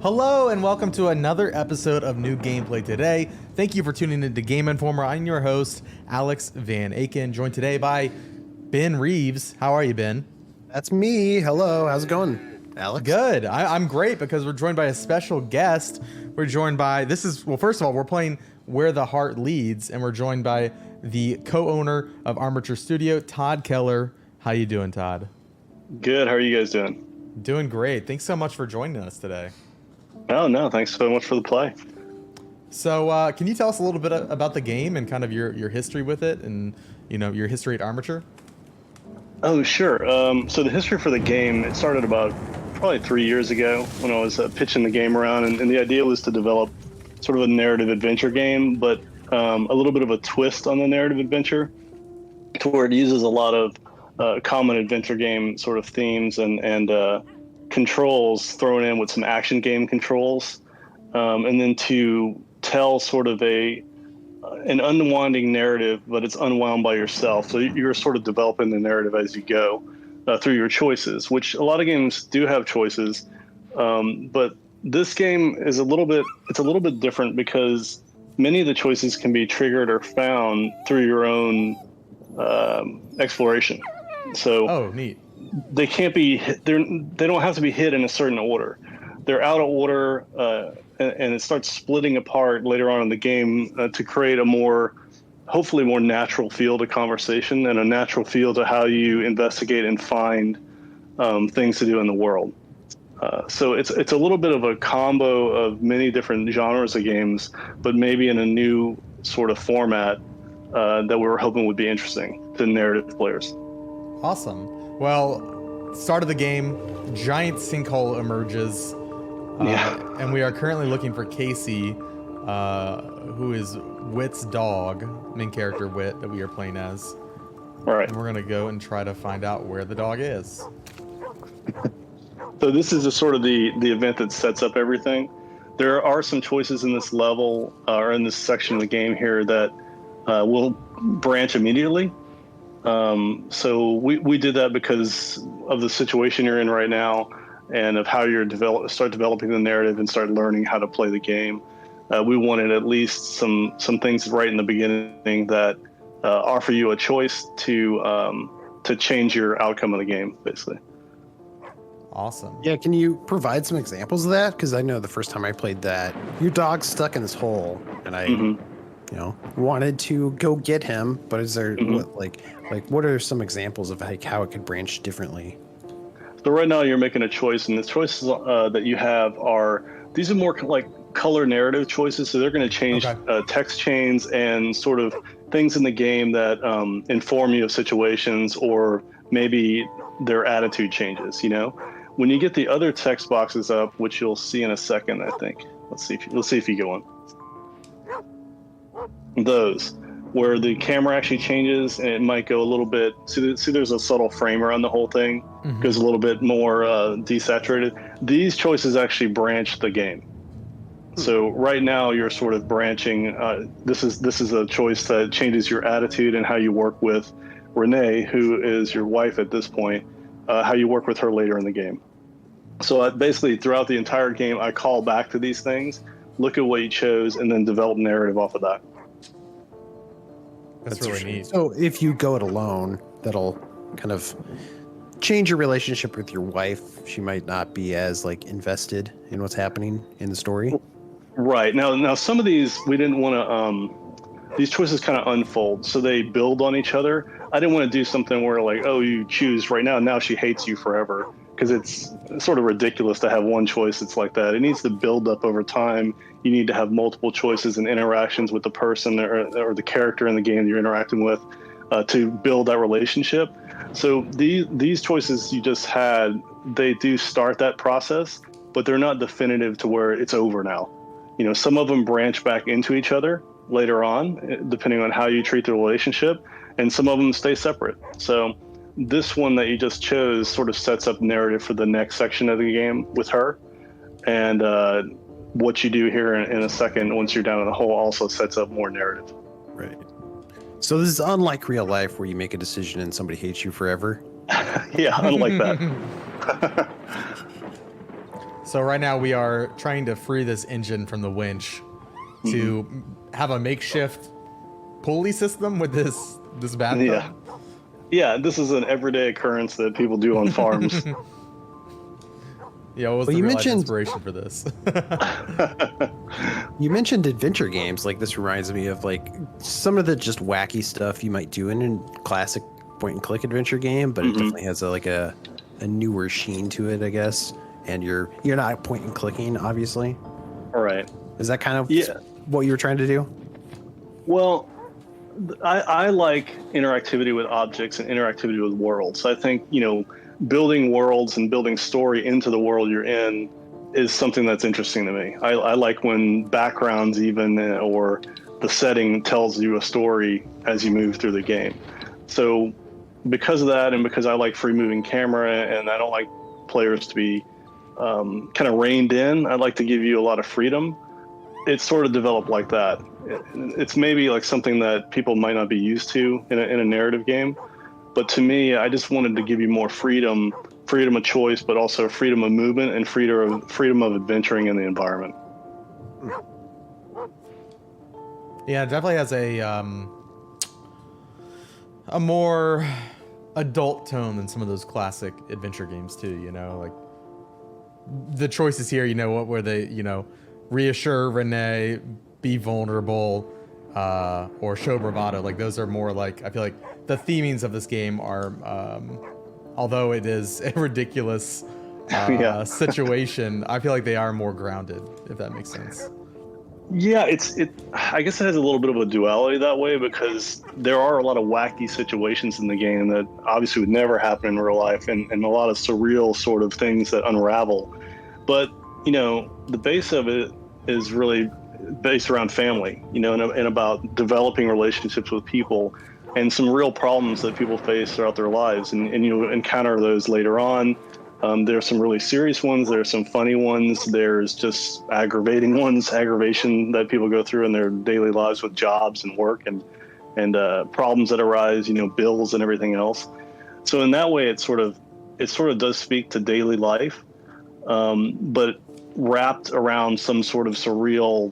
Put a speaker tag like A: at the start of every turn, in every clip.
A: Hello and welcome to another episode of New Gameplay Today. Thank you for tuning in to Game Informer. I'm your host, Alex Van Aken, joined today by Ben Reeves. How are you, Ben?
B: That's me. Hello. How's it going, Alex?
A: Good. I'm great because we're joined by a special guest. We're joined by, first of all, we're playing Where the Heart Leads, and we're joined by the co-owner of Armature Studio, Todd Keller. How you doing, Todd?
C: Good. How are you guys doing?
A: Doing great. Thanks so much for joining us today.
C: Oh, no. Thanks so much for the play.
A: So can you tell us a little bit about the game and kind of your history with it and, your history at Armature?
C: Oh, sure. So the history for the game, it started about probably 3 years ago when I was pitching the game around. And the idea was to develop sort of a narrative adventure game, but a little bit of a twist on the narrative adventure to where it uses a lot of common adventure game sort of themes and controls thrown in with some action game controls, and then to tell sort of an unwinding narrative, but it's unwound by yourself. So you're sort of developing the narrative as you go through your choices, which a lot of games do have choices, but this game is a little bit different because many of the choices can be triggered or found through your own exploration. So
A: neat.
C: They can't be. They don't have to be hit in a certain order. They're out of order, and it starts splitting apart later on in the game to create a hopefully more natural feel to conversation and a natural feel to how you investigate and find things to do in the world. So it's a little bit of a combo of many different genres of games, but maybe in a new sort of format that we were hoping would be interesting to narrative players.
A: Awesome. Well, start of the game, giant sinkhole emerges, and we are currently looking for Casey, who is Wit's dog, main character Wit, that we are playing as.
C: All right.
A: And we're going to go and try to find out where the dog is.
C: So this is the event that sets up everything. There are some choices in this level, or in this section of the game here, that will branch immediately. So we did that because of the situation you're in right now and of how you're start developing the narrative and start learning how to play the game. We wanted at least some things right in the beginning that offer you a choice to change your outcome of the game, basically.
A: Awesome.
B: Yeah, can you provide some examples of that? Because I know the first time I played that, your dog's stuck in this hole, and I, wanted to go get him. But is there what are some examples of how it could branch differently?
C: So right now you're making a choice, and the choices that you have these are more like color narrative choices. So they're going to change text chains and sort of things in the game that inform you of situations, or maybe their attitude changes. When you get the other text boxes up, which you'll see in a second, I think. Let's see if you go on. Those, where the camera actually changes and it might go a little bit. See there's a subtle frame around the whole thing. Mm-hmm. Goes a little bit more desaturated. These choices actually branch the game. So right now you're sort of branching. This is a choice that changes your attitude and how you work with Renee, who is your wife at this point. How you work with her later in the game. So basically throughout the entire game, I call back to these things, look at what you chose, and then develop narrative off of that.
A: That's really neat.
B: So if you go it alone, that'll kind of change your relationship with your wife. She might not be as invested in what's happening in the story.
C: Right. Now some of these we didn't want to these choices kind of unfold, so they build on each other. I didn't want to do something where you choose right now she hates you forever, because it's sort of ridiculous to have one choice that's like that. It needs to build up over time. You need to have multiple choices and interactions with the person or the character in the game you're interacting with to build that relationship. So these choices you just had, they do start that process, but they're not definitive to where it's over now. Some of them branch back into each other later on, depending on how you treat the relationship, and some of them stay separate. So this one that you just chose sort of sets up narrative for the next section of the game with her, and what you do here in a second once you're down in the hole also sets up more narrative.
B: Right. So this is unlike real life where you make a decision and somebody hates you forever.
C: Yeah, unlike that.
A: So right now we are trying to free this engine from the winch to have a makeshift pulley system with this bathtub.
C: Yeah. Yeah, this is an everyday occurrence that people do on farms.
A: Yeah, what was
B: Well,
A: the
B: you
A: real life
B: mentioned-
A: inspiration for this?
B: You mentioned adventure games. Like, this reminds me of like some of the just wacky stuff you might do in a classic point and click adventure game, but it definitely has a newer sheen to it, I guess. And you're not point and clicking, obviously.
C: All right.
B: Is that kind of
C: Yeah.
B: what you were trying to do?
C: Well, I like interactivity with objects and interactivity with worlds. I think, building worlds and building story into the world you're in is something that's interesting to me. I like when backgrounds even or the setting tells you a story as you move through the game. So because of that, and because I like free moving camera and I don't like players to be kind of reined in, I like to give you a lot of freedom. It's sort of developed like that. It's maybe like something that people might not be used to in a narrative game. But to me, I just wanted to give you more freedom of choice, but also freedom of movement and freedom of adventuring in the environment.
A: Yeah, it definitely has a more adult tone than some of those classic adventure games too, like the choices here, where they, reassure Renee, be vulnerable, or show bravado. Like those are more like, I feel like the themings of this game are, although it is a ridiculous situation, I feel like they are more grounded, if that makes sense.
C: Yeah, I guess it has a little bit of a duality that way, because there are a lot of wacky situations in the game that obviously would never happen in real life, and a lot of surreal sort of things that unravel. But, the base of it is really based around family, and about developing relationships with people and some real problems that people face throughout their lives. And you encounter those later on. There are some really serious ones. There are some funny ones. There's just aggravating ones, aggravation that people go through in their daily lives with jobs and work and problems that arise, bills and everything else. So in that way, it sort of does speak to daily life, but wrapped around some sort of surreal,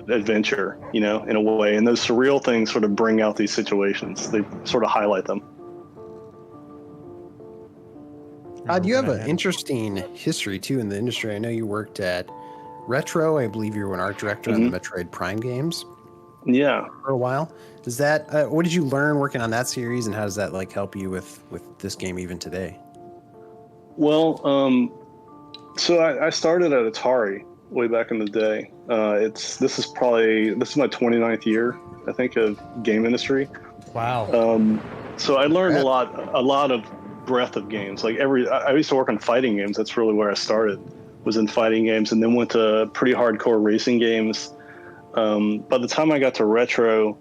C: adventure, in a way. And those surreal things sort of bring out these situations. They sort of highlight them.
B: You have an interesting history too in the industry. I know you worked at Retro. I believe you were an art director on the Metroid Prime games.
C: Yeah.
B: For a while. Is that what did you learn working on that series, and how does that like help you with this game even today?
C: Well, so I started at Atari way back in the day. This is my 29th year, I think, of game industry.
A: Wow.
C: So I learned a lot of breadth of games. Like I used to work on fighting games. That's really where I started, was in fighting games, and then went to pretty hardcore racing games. By the time I got to Retro,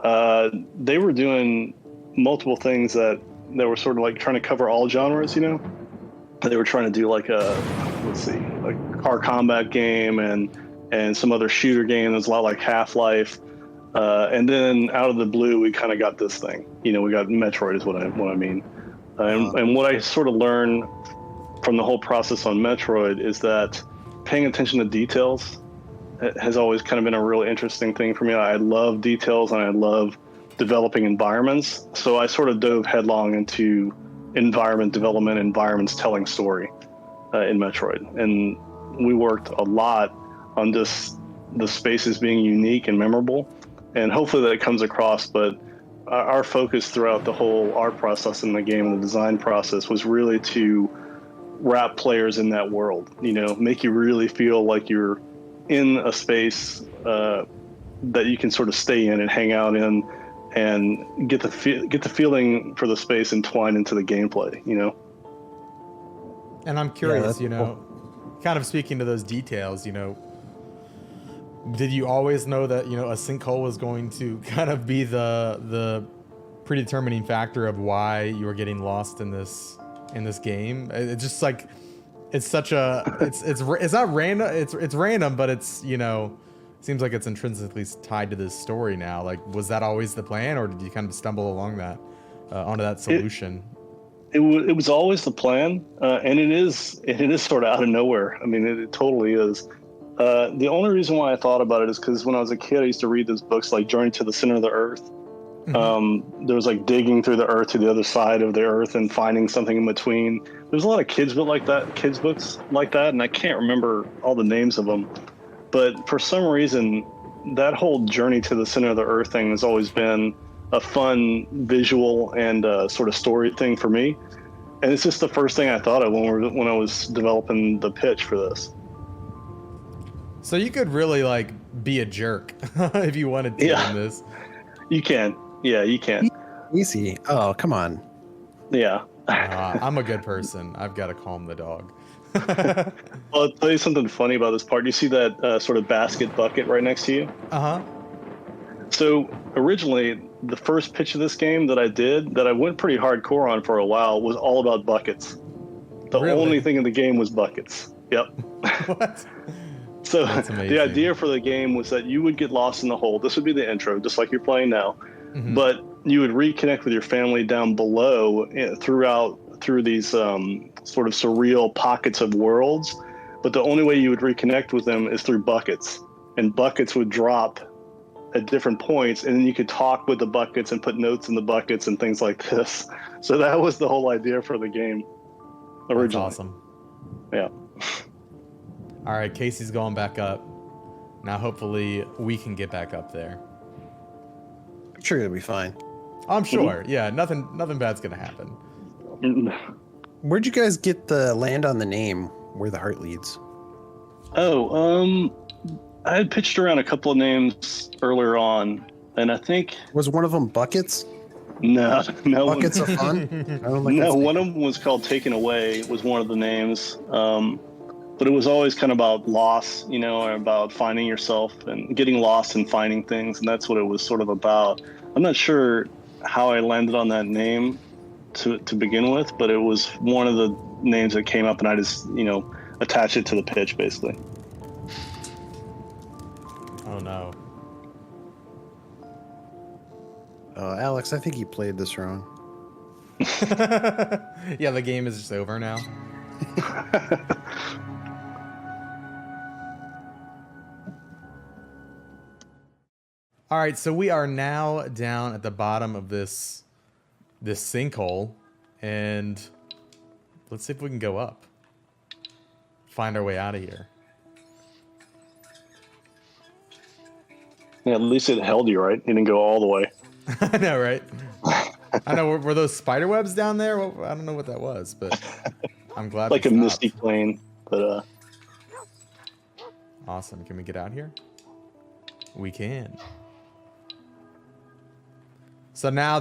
C: they were doing multiple things that were sort of like trying to cover all genres, They were trying to do like a car combat game and some other shooter game that's a lot like Half-Life. And then out of the blue, we kind of got this thing. We got Metroid is what I mean. And what I sort of learned from the whole process on Metroid is that paying attention to details has always kind of been a really interesting thing for me. I love details and I love developing environments. So I sort of dove headlong into environment development, environments telling story in Metroid. And we worked a lot on just the spaces being unique and memorable. And hopefully that comes across, but our focus throughout the whole art process in the game and the design process was really to wrap players in that world, make you really feel like you're in a space that you can sort of stay in and hang out in and get the feeling for the space entwined into the gameplay,
A: And I'm curious,
B: cool.
A: kind of speaking to those details, did you always know that, a sinkhole was going to kind of be the predetermining factor of why you were getting lost in this game? It's just like, it's such a, it's not random. It's random, but it's, seems like it's intrinsically tied to this story now. Like, was that always the plan, or did you kind of stumble along that, onto that solution?
C: It was always the plan, and it is sort of out of nowhere. I mean, it totally is. The only reason why I thought about it is because when I was a kid, I used to read those books like Journey to the Center of the Earth. There was like digging through the earth to the other side of the earth and finding something in between. There's a lot of kids books like that, and I can't remember all the names of them. But for some reason, that whole Journey to the Center of the Earth thing has always been a fun visual and sort of story thing for me. And it's just the first thing I thought of when I was developing the pitch for this.
A: So you could really like be a jerk if you wanted to in this.
C: You can. Yeah, you can.
B: Easy. Oh, come on.
C: Yeah.
A: I'm a good person. I've got to calm the dog.
C: Well, I'll tell you something funny about this part. You see that sort of basket bucket right next to you?
A: Uh-huh.
C: So originally, the first pitch of this game that I went pretty hardcore on for a while, was all about buckets. The only thing in the game was buckets. Yep.
A: What?
C: So the idea for the game was that you would get lost in the hole. This would be the intro, just like you're playing now. Mm-hmm. But you would reconnect with your family down below through these sort of surreal pockets of worlds. But the only way you would reconnect with them is through buckets. And buckets would drop at different points, and then you could talk with the buckets and put notes in the buckets and things like this. So that was the whole idea for the game originally.
A: That's awesome.
C: Yeah.
A: All right, Casey's going back up. Now hopefully we can get back up there.
B: I'm sure it'll be fine.
A: I'm sure. Yeah, nothing bad's gonna happen.
B: Where'd you guys get the land on the name where the heart leads?
C: Oh, I had pitched around a couple of names earlier on, and I think
B: was one of them Buckets?
C: No.
B: Buckets of Fun? I don't like
C: no, one of them was called Taken Away. Was one of the names. But it was always kind of about loss, or about finding yourself and getting lost and finding things, and that's what it was sort of about. I'm not sure how I landed on that name to begin with, but it was one of the names that came up, and I just, attached it to the pitch, basically.
A: Oh, no.
B: Alex, I think you played this wrong.
A: Yeah, the game is just over now. All right, so we are now down at the bottom of this sinkhole, and let's see if we can go up. Find our way out of here.
C: Yeah, at least it held you, right? It didn't go all the way.
A: I know, right? I know. Were those spider webs down there? Well, I don't know what that was, but I'm glad.
C: Like a misty plane, but
A: Awesome. Can we get out here? We can. So now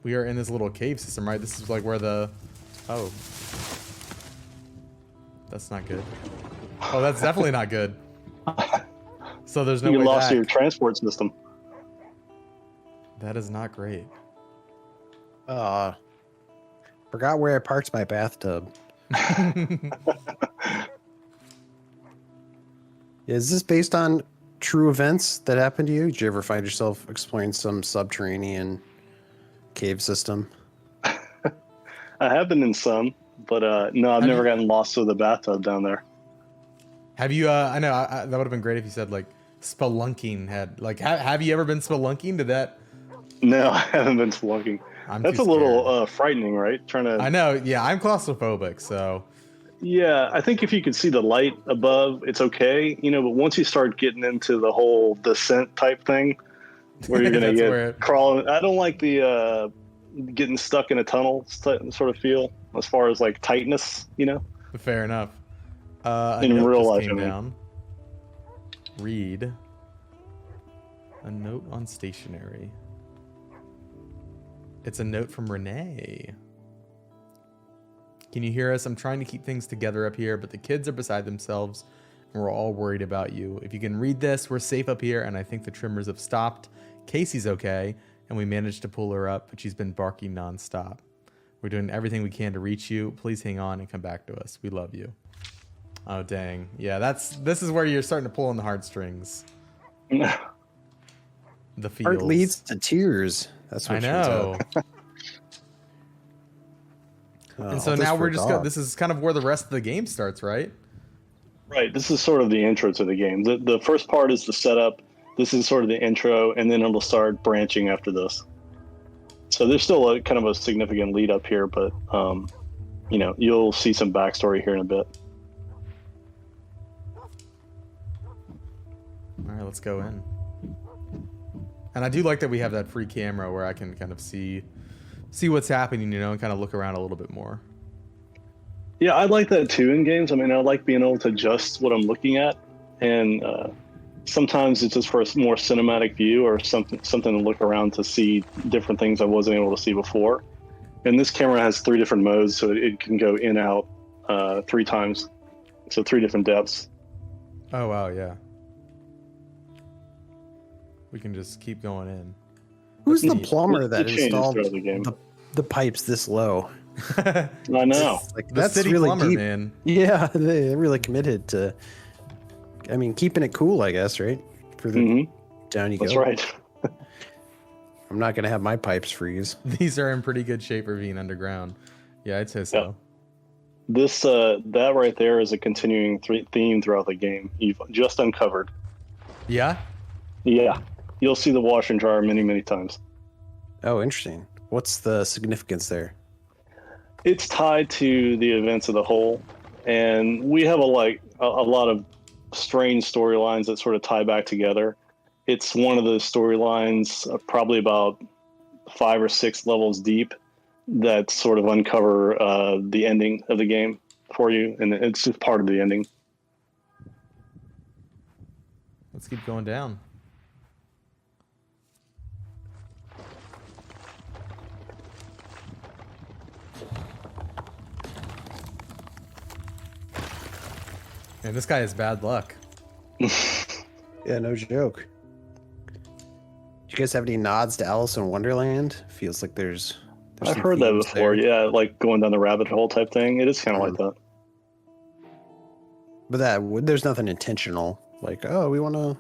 A: we are in this little cave system, right? This is like where oh. That's not good. Oh, that's definitely not good. So there's no way back. You
C: lost your transport system.
A: That is not great.
B: Forgot where I parked my bathtub. Is this based on true events that happened to you? Did you ever find yourself exploring some subterranean cave system?
C: I have been in some, but no, I've never gotten lost with a bathtub down there.
A: Have you? I know that would have been great if you said like spelunking had like. Have you ever been spelunking? Did that?
C: No, I haven't been spelunking. That's a little frightening, right?
A: I know. Yeah, I'm claustrophobic, so.
C: Yeah, I think if you can see the light above, it's okay, but once you start getting into the whole descent type thing, where you're gonna get crawling, I don't like the getting stuck in a tunnel sort of feel as far as like tightness,
A: Fair enough.
C: In real life,
A: came down. Read a note on stationery. It's a note from Renee. Can you hear us? I'm trying to keep things together up here, but the kids are beside themselves, and we're all worried about you. If you can read this, we're safe up here, and I think the trimmers have stopped. Casey's okay, and we managed to pull her up, but she's been barking nonstop. We're doing everything we can to reach you. Please hang on and come back to us. We love you. Oh, dang. Yeah, this is where you're starting to pull on the heartstrings. The feels.
B: Heart leads to tears. That's what
A: I know. And so now we're just this is kind of where the rest of the game starts, right?
C: Right. This is sort of the intro to the game. The first part is the setup. This is sort of the intro, and then it'll start branching after this. So there's still a kind of a significant lead up here, but you know, you'll see some backstory here in a bit.
A: All right, let's go in. And I do like that we have that free camera where I can kind of see what's happening, you know, and kind of look around a little bit more.
C: Yeah, I like that too in games. I mean, I like being able to adjust what I'm looking at, and sometimes it's just for a more cinematic view or something to look around to see different things I wasn't able to see before. And this camera has 3 different modes, so it can go in out 3 times, so 3 different depths.
A: Oh wow, yeah. We can just keep going in.
B: Who's the plumber that
C: It changes
B: installed
C: throughout the game.
B: the pipes this low?
C: I know.
B: Like,
A: The
B: that's
A: city
B: really
A: plumber,
B: deep.
A: man.
B: Yeah, they're really committed to. I mean, keeping it cool, I guess, right? For the down you go.
C: That's right.
B: I'm not gonna have my pipes freeze.
A: These are in pretty good shape for being underground. Yeah, I'd say so.
C: Yeah. This that right there is a continuing theme throughout the game. You've just uncovered.
A: Yeah?
C: Yeah, you'll see the washer and dryer many times.
B: Oh, interesting. What's the significance there?
C: It's tied to the events of the whole, and we have a lot of strange storylines that sort of tie back together. It's one of the storylines, probably about 5 or 6 levels deep, that sort of uncover the ending of the game for you, and it's just part of the ending.
A: Let's keep going down. Man, this guy has bad luck.
B: Yeah, no joke. Do you guys have any nods to Alice in Wonderland? Feels like there's
C: I've
B: some
C: heard that
B: themes
C: before.
B: there.
C: Yeah, like going down the rabbit hole type thing. It is kind of like that.
B: But there's nothing intentional. Like, oh, we want to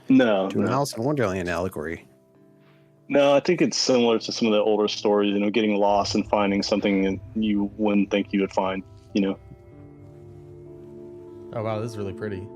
C: No,
B: do an Alice in Wonderland allegory.
C: no. I think it's similar to some of the older stories. You know, getting lost and finding something that you wouldn't think you would find. You know.
A: Oh wow, this is really pretty.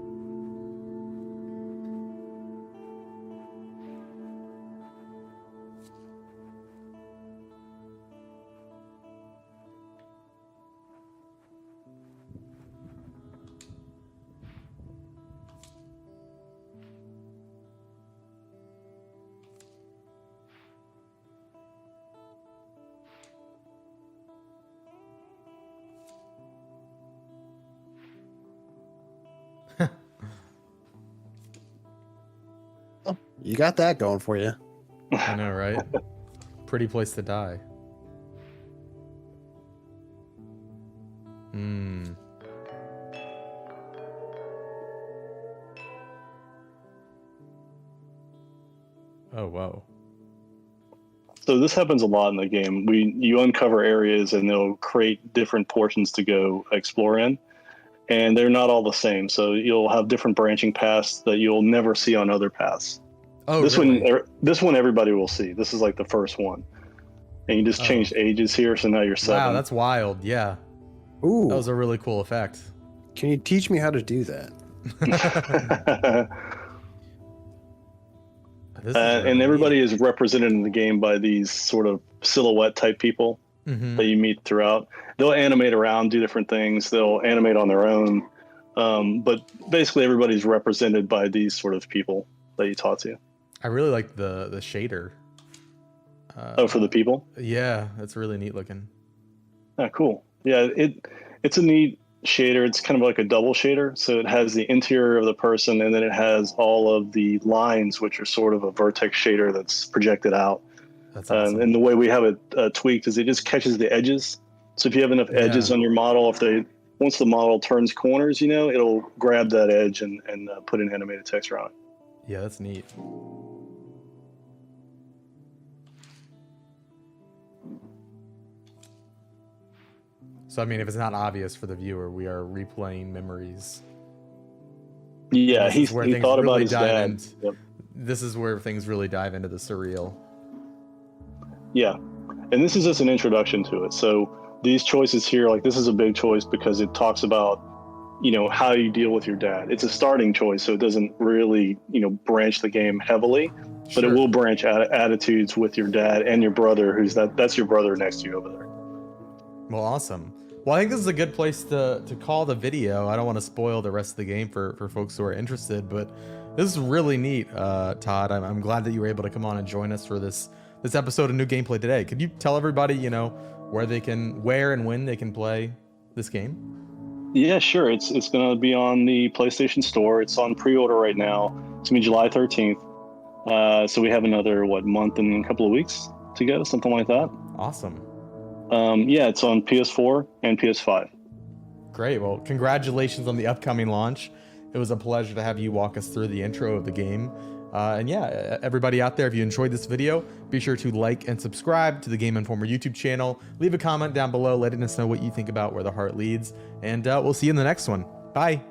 B: You got that going for you.
A: I know, right? Pretty place to die. Oh, whoa.
C: So this happens a lot in the game. You uncover areas and they'll create different portions to go explore in, and they're not all the same. So you'll have different branching paths that you'll never see on other paths.
A: Oh,
C: This
A: really?
C: this one everybody will see. This is like the first one, and you just changed ages here, so now you're 7.
A: Wow, that's wild. Yeah,
B: Ooh,
A: that was a really cool effect.
B: can you teach me how to do that?
A: This is really
C: and everybody
A: neat.
C: is represented in the game by these sort of silhouette type people that you meet throughout. They'll animate around, do different things. They'll animate on their own, but basically everybody's represented by these sort of people that you talk to.
A: I really like the shader.
C: For the people.
A: Yeah, that's really neat looking.
C: Ah, cool. Yeah, it's a neat shader. It's kind of like a double shader. So it has the interior of the person, and then it has all of the lines, which are sort of a vertex shader that's projected out.
A: That's awesome.
C: And the way we have it tweaked is it just catches the edges. So if you have enough edges on your model, once the model turns corners, you know, it'll grab that edge and put an animated text around it.
A: Yeah, that's neat. So, I mean, if it's not obvious for the viewer, we are replaying memories.
C: Yeah,
A: This is where
C: he
A: things
C: thought about
A: really
C: his
A: dive
C: dad.
A: in.
C: Yep.
A: This is where things really dive into the surreal.
C: Yeah, and this is just an introduction to it. So these choices here, like this is a big choice because it talks about, how you deal with your dad. It's a starting choice, so it doesn't really, branch the game heavily, but it will branch attitudes with your dad and your brother, that's your brother next to you over there.
A: Well, awesome. Well, I think this is a good place to call the video. I don't want to spoil the rest of the game for folks who are interested, but this is really neat, Todd. I'm glad that you were able to come on and join us for this episode of New Gameplay Today. Could you tell everybody, where and when they can play this game?
C: Yeah, sure. It's going to be on the PlayStation Store. It's on pre-order right now. It's going to be July 13th. So we have another, month and a couple of weeks to go, something like that.
A: Awesome.
C: Yeah, it's on PS4 and PS5.
A: Great. Well, congratulations on the upcoming launch. It was a pleasure to have you walk us through the intro of the game. And yeah, everybody out there, if you enjoyed this video, be sure to like and subscribe to the Game Informer YouTube channel. Leave a comment down below letting us know what you think about Where the Heart Leads. And we'll see you in the next one. Bye.